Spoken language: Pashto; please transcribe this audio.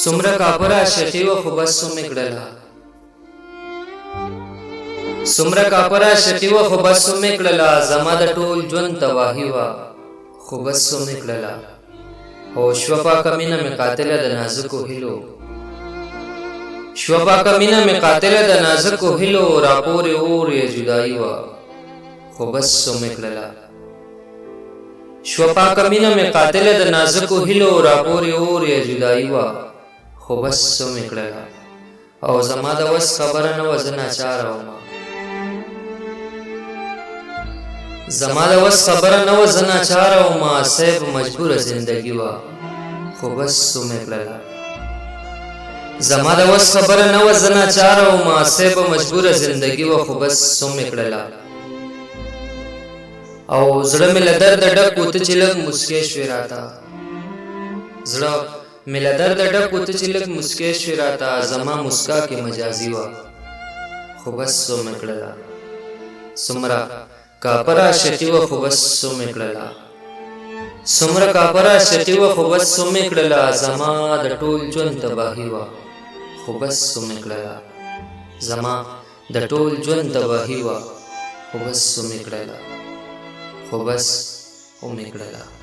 سمره کاپره شقي و خو بس سمې کړله سمره کاپره شقي و خو بس سمې کړله زما د ټول ژوند تباهي وه خو بس سمې کړله او شوه پاکه مینه مې قاتله د نازکو هیلو شوه پاکه مینه مې قاتله د نازکو هیلو راپورې اور یې جدایي وه خو بس سمې کړله شوه پاکه مینه مې قاتله د نازکو هیلو راپورې اور یې جدایي وه خو بس سمې کړله او زما د وس خبره نه وه زه ناچاره ومه زما د وس خبره نه وه زه ناچاره ومه صیب مجبوره زندګي وه خو بس سمې کړله زما د وس خبره نه وه زه ناچاره ومه صیب مجبوره زندګي وه خو بس سمې کړله او زړه مې له درده ډک و ته چې لږ مسکۍ شوې راته زړه مې له درده ډک و ته چې لږ مسکۍ شوې راته زما مسکا کې مجازي وه خو بس سمې کړله څومره کاپره شقي وه خو بس سمې کړله څومره کاپره شقي وه خو بس سمې کړله زما د ټول ژوند تباهي وه خو بس سمې کړله زما د ټول ژوند تباهي وه خو بس سمې کړله خو بس سمې کړله